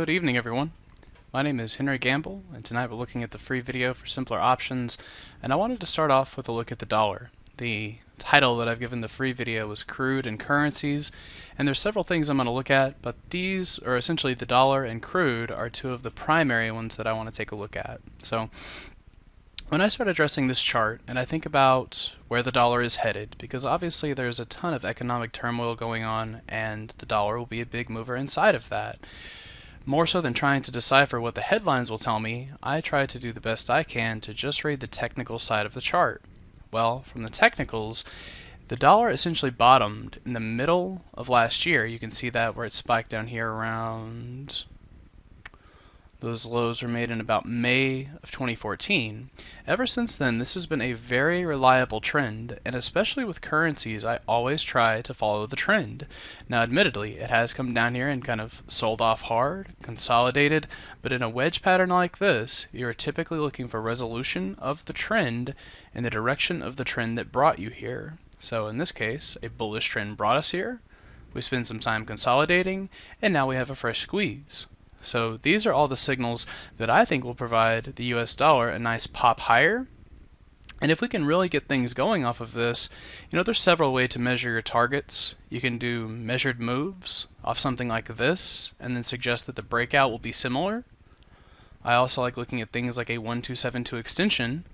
Good evening, everyone. My name is Henry Gamble, and tonight we're looking at the free video for simpler options, and I wanted to start off with a look at the dollar. The title that I've given the free video was Crude and Currencies, and there's several things I'm going to look at, but these, or essentially the dollar and crude, are two of the primary ones that I want to take a look at. So when I start addressing this chart, and I think about where the dollar is headed, because obviously there's a ton of economic turmoil going on, and the dollar will be a big mover inside of that. More so than trying to decipher what the headlines will tell me, I try to do the best I can to just read the technical side of the chart. Well, from the technicals, the dollar essentially bottomed in the middle of last year. You can see that where it spiked down here around... Those lows were made in about May of 2014. Ever since then, this has been a very reliable trend, and especially with currencies, I always try to follow the trend. Now, admittedly, it has come down here and kind of sold off hard, consolidated, but in a wedge pattern like this, you're typically looking for resolution of the trend in the direction of the trend that brought you here. So in this case, a bullish trend brought us here, we spend some time consolidating, and now we have a fresh squeeze. So these are all the signals that I think will provide the US dollar a nice pop higher. And if we can really get things going off of this, there's several ways to measure your targets. You can do measured moves off something like this and then suggest that the breakout will be similar. I also like looking at things like a 1272 extension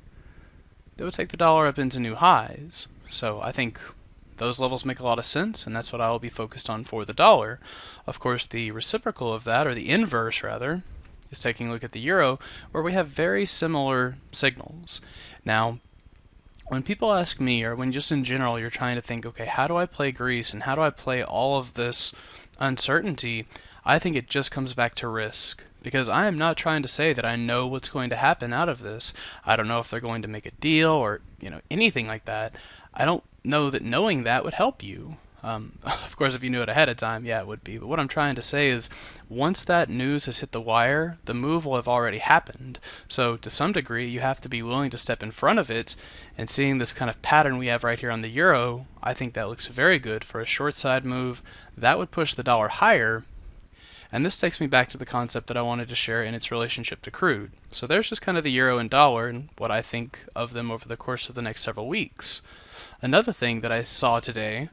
that would take the dollar up into new highs. So I think those levels make a lot of sense, and that's what I will be focused on for the dollar. Of course, the reciprocal of that, or the inverse rather, is taking a look at the euro, where we have very similar signals. Now, when people ask me, or when just in general you're trying to think, okay, how do I play Greece, and how do I play all of this uncertainty, I think it just comes back to risk. Because I am not trying to say that I know what's going to happen out of this. I don't know if they're going to make a deal, or anything like that. I don't know that knowing that would help you. Of course, if you knew it ahead of time, yeah, it would be. But what I'm trying to say is, once that news has hit the wire, the move will have already happened. So to some degree, you have to be willing to step in front of it. And seeing this kind of pattern we have right here on the euro, I think that looks very good for a short side move. That would push the dollar higher. And this takes me back to the concept that I wanted to share in its relationship to crude. So there's just kind of the euro and dollar and what I think of them over the course of the next several weeks. Another thing that I saw today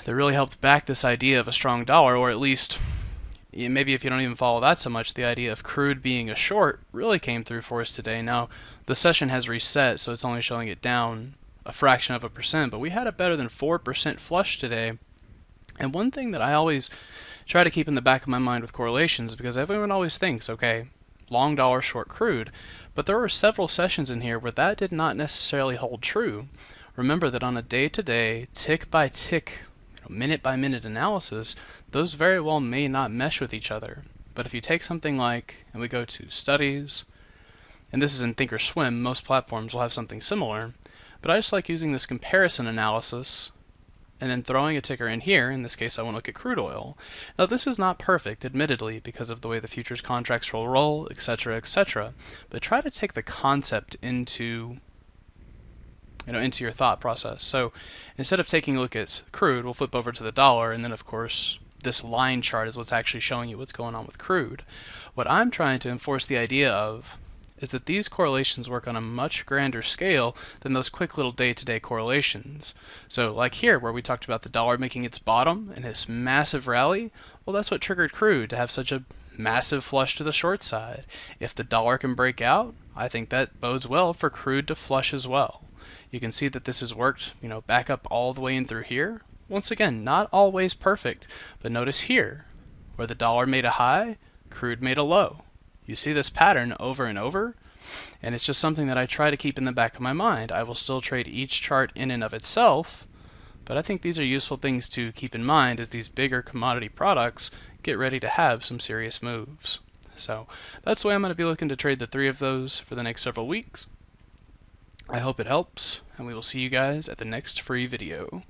that really helped back this idea of a strong dollar, or at least maybe if you don't even follow that so much, the idea of crude being a short really came through for us today. Now, the session has reset, so it's only showing it down a fraction of a percent, but we had a better than 4% flush today. And one thing that I always try to keep in the back of my mind with correlations, because everyone always thinks, okay, long dollar, short crude, but there were several sessions in here where that did not necessarily hold true. Remember that on a day-to-day, tick-by-tick, minute-by-minute analysis, those very well may not mesh with each other. But if you take something like, and we go to studies, and this is in Thinkorswim, most platforms will have something similar, but I just like using this comparison analysis and then throwing a ticker in here. In this case, I want to look at crude oil. Now, this is not perfect, admittedly, because of the way the futures contracts will roll, etc., etc. But try to take the concept into your thought process. So instead of taking a look at crude, we'll flip over to the dollar, and then of course this line chart is what's actually showing you what's going on with crude. What I'm trying to enforce the idea of is that these correlations work on a much grander scale than those quick little day-to-day correlations. So like here, where we talked about the dollar making its bottom and this massive rally, well, that's what triggered crude to have such a massive flush to the short side. If the dollar can break out, I think that bodes well for crude to flush as well. You can see that this has worked, back up all the way in through here. Once again, not always perfect, but notice here, where the dollar made a high, crude made a low. You see this pattern over and over, and it's just something that I try to keep in the back of my mind. I will still trade each chart in and of itself, but I think these are useful things to keep in mind as these bigger commodity products get ready to have some serious moves. So that's the way I'm going to be looking to trade the three of those for the next several weeks. I hope it helps, and we will see you guys at the next free video.